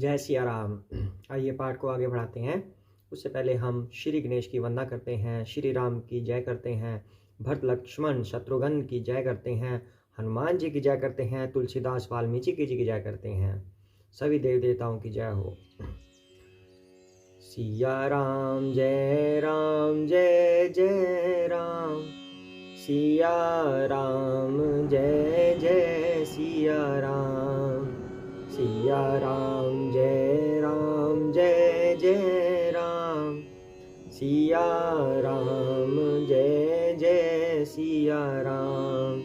जय सिया राम। आइए पाठ को आगे बढ़ाते हैं। उससे पहले हम श्री गणेश की वंदना करते हैं, श्री राम की जय करते हैं, भरत लक्ष्मण शत्रुघ्न की जय करते हैं, हनुमान जी की जय करते हैं, तुलसीदास वाल्मीकि जी की जय करते हैं। सभी देव देवताओं की जय हो। सिया राम जय जय राम, सिया राम जय जय सिया राम, सिया राम जय जय राम, सिया राम जय जय सिया राम,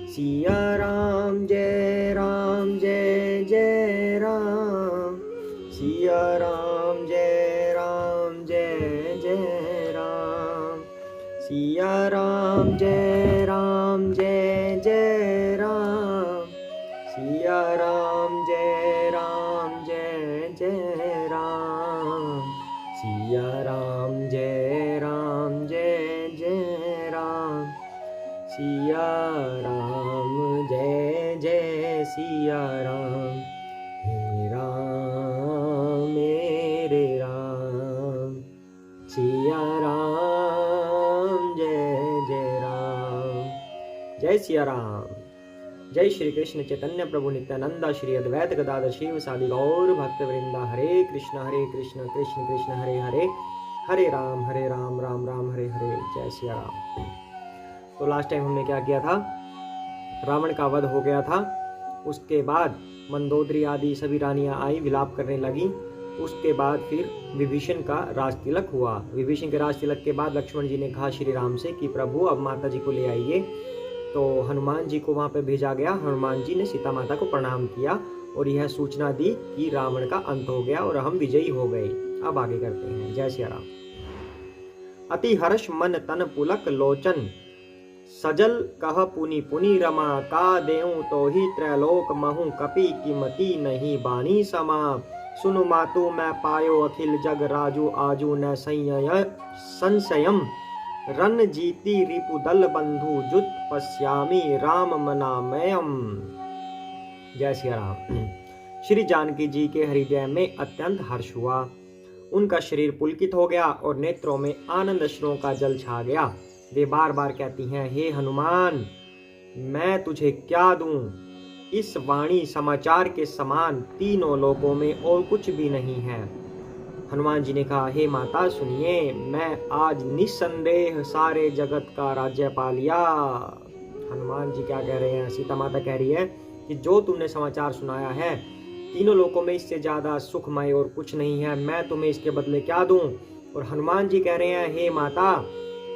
सिया राम जय जय राम, सिया राम जय जय राम, सिया राम जय जय राम, सिया राम जय जय राम, सिया राम जय जय राम, सिया राम जय जय सिया राम। हे राम मेरे राम, सिया राम जय जय राम। जय सिया राम। जय श्री कृष्ण चैतन्य प्रभु नित्यानंद श्री अद्वैत गदाधर शिव सादि गौर भक्त वृंदा। हरे कृष्ण कृष्ण कृष्ण हरे हरे, हरे राम राम राम हरे हरे। जय सिया राम। तो लास्ट टाइम हमने क्या किया था, रावण का वध हो गया था। उसके बाद मंदोदरी आदि सभी रानियां आई, विलाप करने लगी। उसके बाद फिर विभीषण का राज तिलक हुआ। विभीषण के राज तिलक के बाद लक्ष्मण जी ने कहा श्री राम से कि प्रभु अब माता जी को ले आइए। तो हनुमान जी को वहां पे भेजा गया। हनुमान जी ने सीता माता को प्रणाम किया और यह सूचना दी कि रावण का अंत हो गया और हम विजयी हो गए। अब आगे करते हैं। जय सिया राम। अति हर्ष मन तन पुलक लोचन, सजल कह पुनि पुनि रमा, का देऊं तो ही त्रैलोक महु, कपि कीमती नहीं बानी समा। सुनु मातु मैं पायो अखिल जग राजू, आजू न संशयम, रन जीती रिपुदल बंधु, जुत पश्यामी राम मनामयम। जय सिया राम। श्री जानकी जी के हृदय में अत्यंत हर्ष हुआ। उनका शरीर पुलकित हो गया और नेत्रों में आनंद अश्रुओं का जल छा गया। वे बार बार कहती हैं, हे हनुमान मैं तुझे क्या दूं, इस वाणी समाचार के समान तीनों लोकों में और कुछ भी नहीं है। हनुमान जी ने कहा, हे माता सुनिए, मैं आज निस्संदेह सारे जगत का राज्य पा लिया। हनुमान जी क्या कह रहे हैं, सीता माता कह रही है कि जो तुमने समाचार सुनाया है तीनों लोकों में इससे ज्यादा सुखमय और कुछ नहीं है, मैं तुम्हें इसके बदले क्या दूं। और हनुमान जी कह रहे हैं, हे माता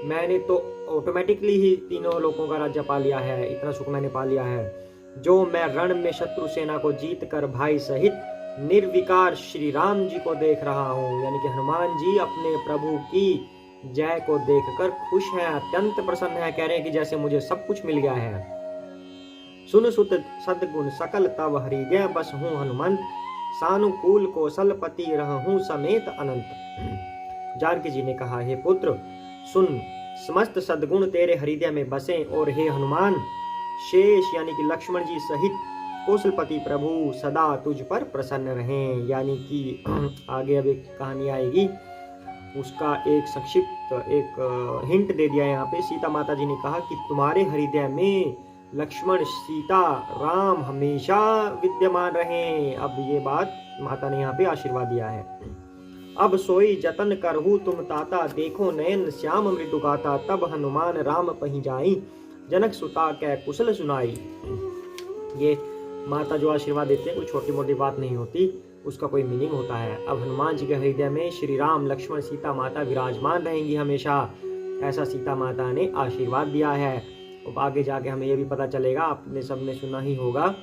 मैंने तो ऑटोमेटिकली ही तीनों लोकों का राज्य पा लिया है, इतना सुख मैंने पा लिया है। जो मैं रण में शत्रु सेना को जीत कर भाई सहित निर्विकार श्री राम जी को देख रहा हूँ। यानी कि हनुमान जी अपने प्रभु की जय को देखकर खुश हैं, अत्यंत प्रसन्न है। कह रहे हैं कि जैसे मुझे सब कुछ मिल गया है। सुन सुत सदगुण सकल तव हृदय बस हूँ हनुमंत, सानुकूल कौशलपति रहूं समेत अनंत। जानकी जी ने कहा, हे पुत्र सुन, समस्त सद्गुण तेरे हृदय में बसे और हे हनुमान शेष यानी कि लक्ष्मण जी सहित कौशलपति प्रभु सदा तुझ पर प्रसन्न रहें। यानी कि आगे अब एक कहानी आएगी, उसका एक संक्षिप्त एक हिंट दे दिया यहाँ पे। सीता माता जी ने कहा कि तुम्हारे हृदय में लक्ष्मण सीता राम हमेशा विद्यमान रहें। अब ये बात माता ने यहाँ पे आशीर्वाद दिया है। अब सोई जतन करहु तुम ताता, देखो नयन श्याम मृदु गाता, तब हनुमान राम पही जाई, जनक सुता कै कुशल सुनाई। ये माता जो आशीर्वाद देते हैं कोई छोटी मोटी बात नहीं होती, उसका कोई मीनिंग होता है। अब हनुमान जी के हृदय में श्री राम लक्ष्मण सीता माता विराजमान रहेंगी हमेशा, ऐसा सीता माता ने आशीर्वाद दिया है। अब आगे जाके हमें ये भी पता चलेगा, आपने सबने सुना ही होगा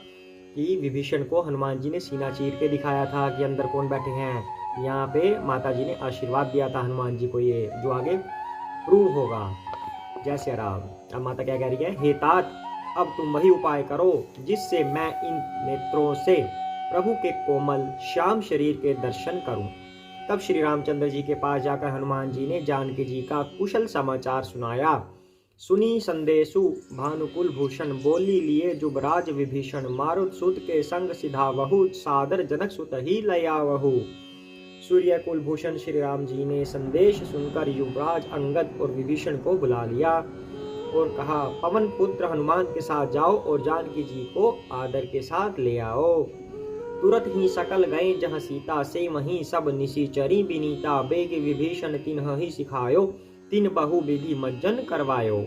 कि विभीषण को हनुमान जी ने सीना चीर के दिखाया था कि अंदर कौन बैठे हैं। यहाँ पे माता जी ने आशीर्वाद दिया था हनुमान जी को, ये जो आगे प्रूव होगा। जय श्री राम। अब माता क्या कह रही है, हे तात अब तुम वही उपाय करो जिससे मैं इन नेत्रों से प्रभु के कोमल श्याम शरीर के दर्शन करूं। तब श्री रामचंद्र जी के पास जाकर हनुमान जी ने जानकी जी का कुशल समाचार सुनाया। सुनी संदेशु भानुकुल भूषण, बोली लिए जुबराज विभीषण, मारुत सुत के संग सिधावहु, सादर जनक सुत ही लयावहु। सूर्य कुलभूषण श्री राम जी ने संदेश सुनकर युवराज अंगद और विभीषण को बुला लिया और कहा, पवन पुत्र हनुमान के साथ जाओ और जानकी जी को आदर के साथ ले आओ। तुरंत ही सकल गए जहाँ सीता, से वहीं सब निशिचरी बिनीता, बेग विभीषण तिन्ह ही सिखायो, तिन बहु विधि मज्जन करवायो।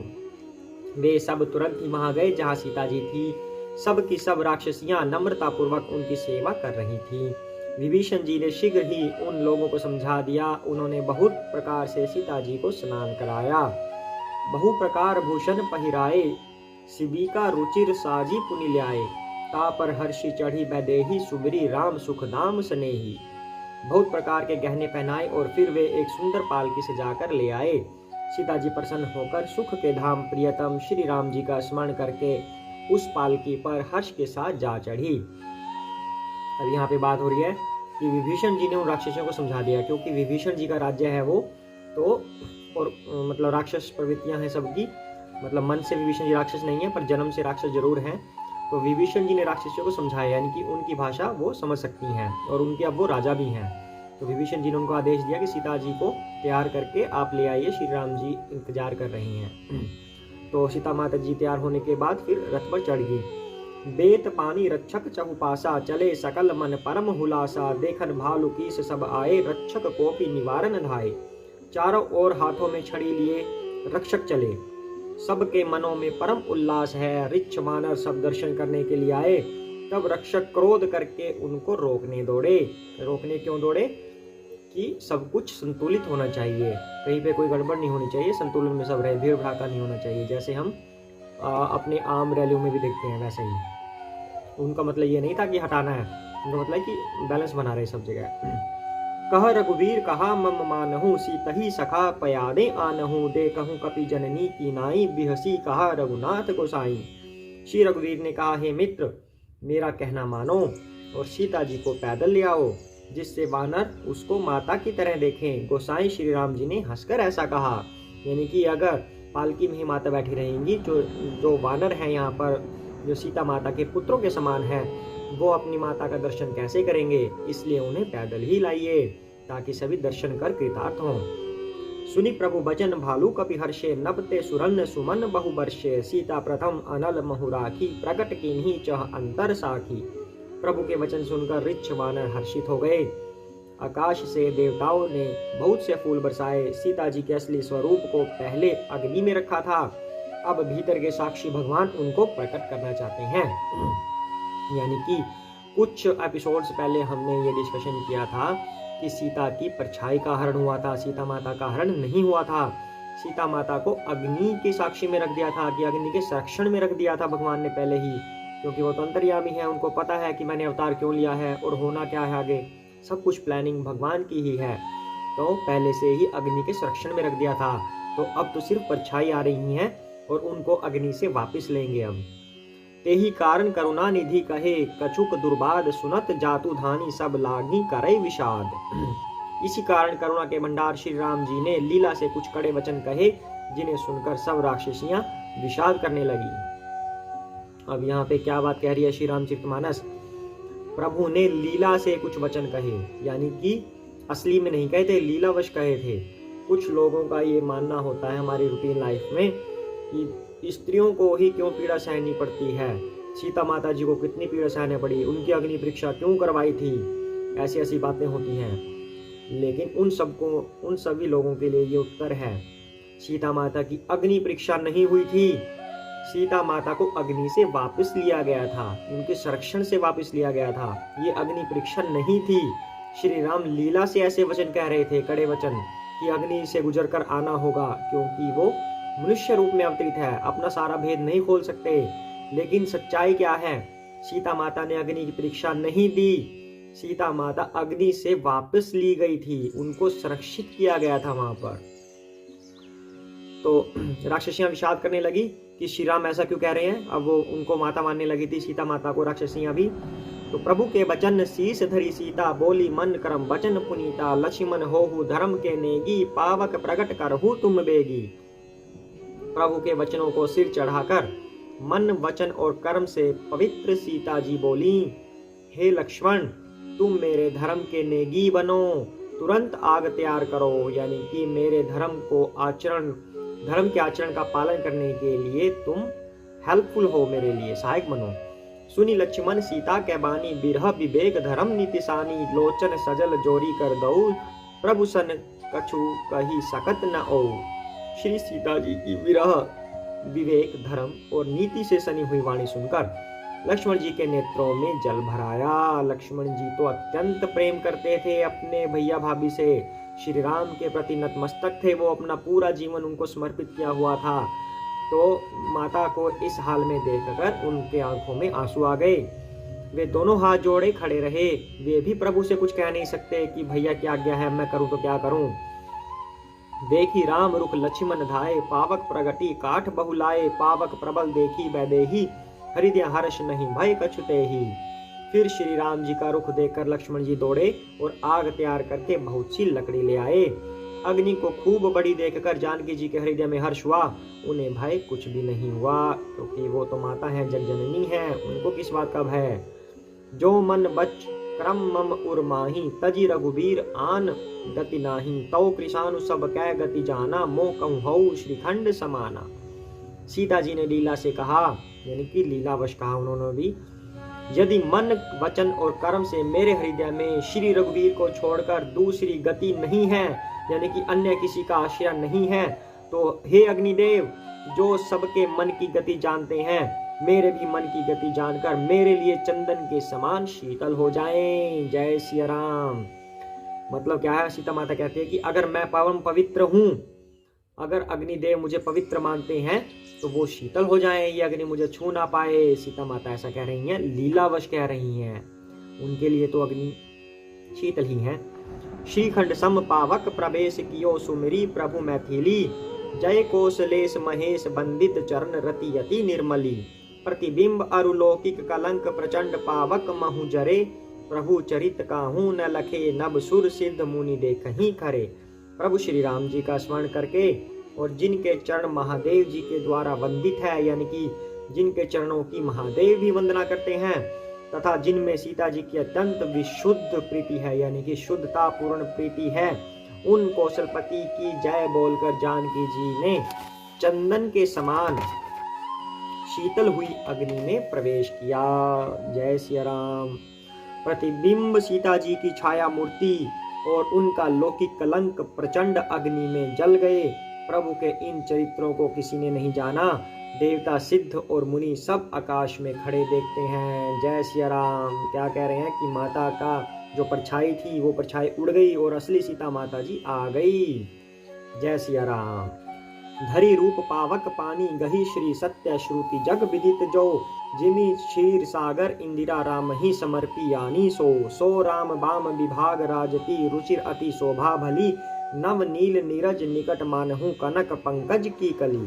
वे सब तुरंत ही वहां गए जहाँ सीता जी थी। सब की सब राक्षसियां नम्रता पूर्वक उनकी सेवा कर रही थी। विभीषण जी ने शीघ्र ही उन लोगों को समझा दिया। उन्होंने बहुत प्रकार से सीता जी को स्नान कराया, बहु प्रकार भूषण पहिराए, शिबिका रुचिर साजी पुनि ल्याए, तापर हर्षि चढ़ी बैदेही, सुबरी राम सुख धाम स्नेही। बहुत प्रकार के गहने पहनाए और फिर वे एक सुंदर पालकी से जाकर ले आए। सीता जी प्रसन्न होकर सुख के धाम प्रियतम श्री राम जी का स्मरण करके उस पालकी पर हर्ष के साथ जा चढ़ी। अब यहाँ पे बात हो रही है कि विभीषण जी ने उन राक्षसों को समझा दिया, क्योंकि विभीषण जी का राज्य है वो तो, और मतलब राक्षस प्रवृत्तियां हैं सबकी, मतलब मन से विभीषण जी राक्षस नहीं है पर जन्म से राक्षस जरूर हैं। तो विभीषण जी ने राक्षसों को समझाया, यानी कि उनकी भाषा वो समझ सकती हैं और उनके अब वो राजा भी हैं। तो विभीषण जी ने उनको आदेश दिया कि सीता जी को तैयार करके आप ले आइए, श्री राम जी इंतजार कर रहे हैं। तो सीता माता जी तैयार होने के बाद फिर रथ पर चढ़ गई। बेत पानी रक्षक चहुपासा, चले सकल मन परम हुलासा, देखन भालु कीस सब आए, रक्षक कोपी निवारण धाये। चारों ओर हाथों में छड़ी लिए रक्षक चले, सबके मनों में परम उल्लास है। रिच्छ वानर सब दर्शन करने के लिए आए। तब रक्षक क्रोध करके उनको रोकने दौड़े। रोकने क्यों दौड़े? कि सब कुछ संतुलित होना चाहिए, कहीं पे कोई गड़बड़ नहीं होनी चाहिए, संतुलन में सब रहे, भीड़ भड़ाका नहीं होना चाहिए। जैसे हम अपने आम रैलियों में भी देखते हैं वैसे ही। उनका मतलब ये नहीं था कि हटाना है, उनका मतलब कि बैलेंस बना रहे सब जगह। कह रघुवीर कहा मम मानहु, सीतहि सखा पयादे आनहु, देखहु कपि जननी की नाई, बिहसी कहा रघुनाथ गोसाई। श्री रघुवीर ने कहा, हे मित्र मेरा कहना मानो और सीता जी को पैदल ले आओ, जिससे वानर उसको माता की तरह देखें। गोसाई श्री राम जी ने हंसकर ऐसा कहा, यानी कि अगर पालकी में ही माता बैठी रहेंगी, जो वानर हैं यहाँ पर, जो सीता माता के पुत्रों के समान हैं, वो अपनी माता का दर्शन कैसे करेंगे? इसलिए उन्हें पैदल ही लाइए, ताकि सभी दर्शन कर कृतार्थ हों। सुनी प्रभु बचन भालू कपि हर्षे, नभते सुरन्न सुमन बहु वर्षे, सीता प्रथम अनल महु राखी, प्रकट कीन्ही चह अंतर साखी। प्रभु के वचन सुनकर रिच्छ वानर हर्षित हो गए। आकाश से देवताओं ने बहुत से फूल बरसाए। सीता जी के असली स्वरूप को पहले अग्नि में रखा था, अब भीतर के साक्षी भगवान उनको प्रकट करना चाहते हैं। यानी कि कुछ एपिसोड्स पहले हमने ये डिस्कशन किया था कि सीता की परछाई का हरण हुआ था, सीता माता का हरण नहीं हुआ था। सीता माता को अग्नि के साक्षी में रख दिया था, कि अग्नि के संरक्षण में रख दिया था भगवान ने पहले ही, क्योंकि वो तो अंतर्यामी है, उनको पता है कि मैंने अवतार क्यों लिया है और होना क्या है आगे। सब कुछ प्लानिंग भगवान की ही है, तो पहले से ही अग्नि के संरक्षण में रख दिया था। तो अब तो सिर्फ परछाई आ रही है और उनको अग्नि से वापस लेंगे। अब तेही कारण करुणा निधि कहे, कछुक दुर्बाद सुनत जातु धानी, सब लागी करे विषाद। इसी कारण करुणा के भंडार श्री राम जी ने लीला से कुछ कड़े वचन कहे, जिन्हें सुनकर सब राक्षसियां विषाद करने लगी। अब यहाँ पे क्या बात कह रही है श्री रामचरितमानस? प्रभु ने लीला से कुछ वचन कहे, यानी कि असली में नहीं कहे थे, लीलावश कहे थे। कुछ लोगों का ये मानना होता है हमारी रूटीन लाइफ में कि स्त्रियों को ही क्यों पीड़ा सहनी पड़ती है, सीता माता जी को कितनी पीड़ा सहनी पड़ी, उनकी अग्नि परीक्षा क्यों करवाई थी, ऐसी ऐसी बातें होती हैं। लेकिन उन सभी लोगों के लिए ये उत्तर है, सीता माता की अग्नि परीक्षा नहीं हुई थी, सीता माता को अग्नि से वापस लिया गया था, उनके संरक्षण से वापस लिया गया था। ये अग्नि परीक्षा नहीं थी। श्री राम लीला से ऐसे वचन कह रहे थे, कड़े वचन, कि अग्नि से गुजर कर आना होगा, क्योंकि वो मनुष्य रूप में अवतरित है, अपना सारा भेद नहीं खोल सकते। लेकिन सच्चाई क्या है? सीता माता ने अग्नि की परीक्षा नहीं दी, सीता माता अग्नि से वापस ली गई थी, उनको संरक्षित किया गया था वहां पर। तो राक्षसियां विषाद करने लगी कि श्री राम ऐसा क्यों कह रहे हैं। अब वो उनको माता मानने लगी थी, सीता माता को, राक्षसियां भी। तो प्रभु के वचन शीस धरी सीता, बोली मन करम वचन पुनीता, लक्ष्मण होहु धर्म के नेगी, पावक प्रगट करहु तुम बेगी। प्रभु के वचनों को सिर चढ़ाकर मन वचन और कर्म से पवित्र सीता जी बोली, हे लक्ष्मण, तुम मेरे धर्म के नेगी बनो, तुरंत आग तैयार करो, यानी कि मेरे धर्म के आचरण का पालन करने के लिए तुम हेल्पफुल हो, मेरे लिए सहायक बनो। सुनी लक्ष्मण सीता के बानी, बिरह विवेक धर्म नीतिसानी, लोचन सजल जोरी कर दऊ, प्रभु सन कछु कही सकत न ओ। श्री सीता जी की विरह विवेक धर्म और नीति से सनी हुई वाणी सुनकर लक्ष्मण जी के नेत्रों में जल भराया। लक्ष्मण जी तो अत्यंत प्रेम करते थे अपने भैया भाभी से, श्री राम के प्रति नतमस्तक थे, वो अपना पूरा जीवन उनको समर्पित किया हुआ था। तो माता को इस हाल में देखकर उनके आंखों में आंसू आ गए। वे दोनों हाथ जोड़े खड़े रहे। वे भी प्रभु से कुछ कह नहीं सकते कि भैया क्या आज्ञा है, मैं करूं तो क्या करूं। देखी राम रुख लक्ष्मण धाये, पावक प्रगति काठ बहुलाए, पावक प्रबल देखी वैदेही, हृदय हर्ष नहीं भय कछुते ही। फिर श्री राम जी का रुख देखकर लक्ष्मण जी दौड़े और आग तैयार करके बहुत सी लकड़ी ले आए। अग्नि को खूब बड़ी देखकर जानकी जी के हृदय में हर्ष हुआ। उन्हें भय कुछ भी नहीं हुआ, क्योंकि वो तो माता है, जगजननी है, उनको किस बात का भय। जो मन बच क्रम मम उर माही, तजी रघुबीर आन गति नाही, तौ कृषानु सब कै गति जाना, मो कहूँ हऊ श्रीखंड समाना। सीता जी ने लीला से कहा, यानी कि लीलावश कहा उन्होंने भी, यदि मन वचन और कर्म से मेरे हृदय में श्री रघुवीर को छोड़कर दूसरी गति नहीं है, यानी कि अन्य किसी का आश्रय नहीं है, तो हे अग्निदेव, जो सबके मन की गति जानते हैं, मेरे भी मन की गति जानकर मेरे लिए चंदन के समान शीतल हो जाएं। जय सिया राम। मतलब क्या है, सीता माता कहती है कि अगर मैं पावन पवित्र हूं, अगर अग्निदेव मुझे पवित्र मानते हैं तो वो शीतल हो जाएं, ये अग्नि मुझे छू ना पाए। सीता माता ऐसा कह रही हैं, लीलावश कह रही हैं, उनके लिए तो अग्नि शीतल ही है। श्रीखंड सम पावक प्रवेश कियो सुमिरी, प्रभु मैथिली, जय कोसलेश महेश बंदित चरण रति यति निर्मली, प्रतिबिंब अरुलौकिक कलंक प्रचंड पावक महु जरे, प्रभु चरित काहू न लखे, नभ सुर सिद्ध मुनि देखहि खरे। प्रभु श्री राम जी का स्मरण करके और जिनके चरण महादेव जी के द्वारा वंदित है, यानी कि जिनके चरणों की महादेव भी वंदना करते हैं, तथा जिनमें सीता जी की अत्यंत विशुद्ध प्रीति है, यानी कि शुद्धता पूर्ण प्रीति है, उन कौशलपति की जय बोलकर जानकी जी ने चंदन के समान शीतल हुई अग्नि में प्रवेश किया। जय सिया राम। प्रतिबिंब सीता जी की छाया मूर्ति और उनका लौकिक कलंक प्रचंड अग्नि में जल गए। प्रभु के इन चरित्रों को किसी ने नहीं जाना। देवता सिद्ध और मुनि सब आकाश में खड़े देखते हैं। जय सिया राम। क्या कह रहे हैं कि माता का जो परछाई थी वो परछाई उड़ गई और असली सीता माता जी आ गई। जय सिया राम। धरी रूप पावक पानी, गही श्री सत्य श्रुति जग विदित जो, जिमी क्षीर सागर इंदिरा राम ही समर्पी यानी सो राम बाम विभाग राजती, रुचिर अति शोभा भली, नव नील नीरज निकट मानहु कनक पंकज की कली।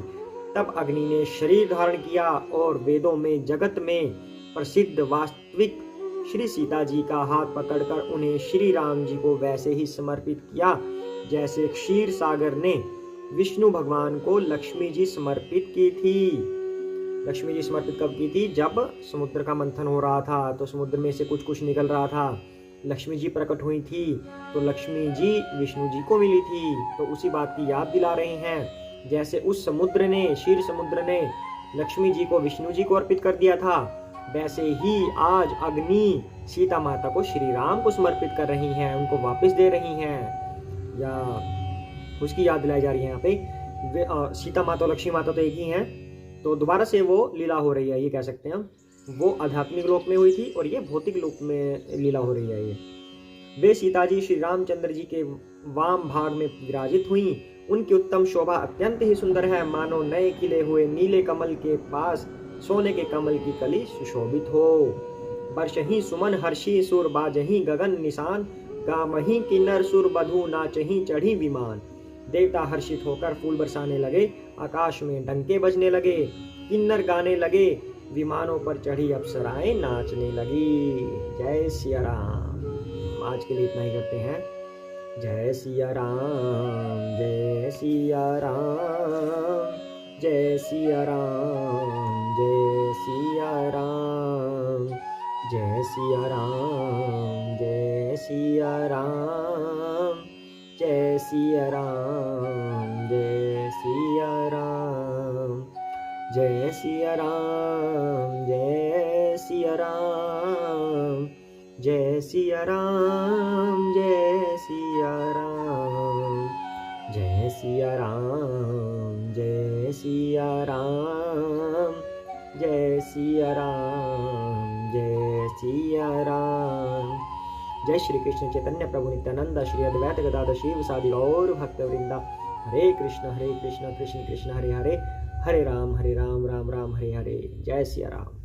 तब अग्नि ने शरीर धारण किया और वेदों में जगत में प्रसिद्ध वास्तविक श्री सीता जी का हाथ पकड़कर उन्हें श्री राम जी को वैसे ही समर्पित किया जैसे क्षीर सागर ने विष्णु भगवान को लक्ष्मी जी समर्पित की थी। लक्ष्मी जी समर्पित कब की थी? जब समुद्र का मंथन हो रहा था तो समुद्र में से कुछ कुछ निकल रहा था, लक्ष्मी जी प्रकट हुई थी तो लक्ष्मी जी विष्णु जी को मिली थी। तो उसी बात की याद दिला रहे हैं। जैसे उस समुद्र ने, क्षीर समुद्र ने लक्ष्मी जी को विष्णु जी को अर्पित कर दिया था, वैसे ही आज अग्नि सीता माता को श्री राम को समर्पित कर रही हैं, उनको वापस दे रही हैं, या उसकी याद दिलाई जा रही है यहाँ पे। सीता माता और लक्ष्मी माता तो एक ही हैं, तो दोबारा से वो लीला हो रही है, ये कह सकते हैं। वो आध्यात्मिक लोक में हुई थी और ये भौतिक लोक में लीला हो रही है। ये वे सीता जी श्री रामचंद्र जी के वाम भाग में विराजित हुई। उनकी उत्तम शोभा अत्यंत ही सुंदर है, मानो नए खिले हुए नीले कमल के पास सोने के कमल की कली सुशोभित हो। बरसही सुमन हर्षी सुर बाजही गगन निशान, गामही किन्नर सुर बधू नाचही चढ़ी विमान। देवता हर्षित होकर फूल बरसाने लगे, आकाश में डंके बजने लगे, किन्नर गाने लगे, विमानों पर चढ़ी अप्सराएं नाचने लगी। जय सिया राम। आज के लिए इतना ही करते हैं। जय सिया राम, जय सिया राम, जय सिया राम, जय सिया राम, जय सिया राम, जय सिया राम, जय सिया राम, जय सिया राम, जय सिया राम, जय सिया राम, जय सिया राम, जय सिया राम, जय सिया राम, जय सिया राम, जय सिया राम, जय सिया राम। जय श्री कृष्ण चैतन्य प्रभु नित्यानंद, श्री अद्वैत गदाधर शिवसादि गौर भक्तवृंदा। हरे कृष्ण कृष्ण कृष्ण हरे हरे, हरे राम राम राम हरे हरे। जय सिया राम।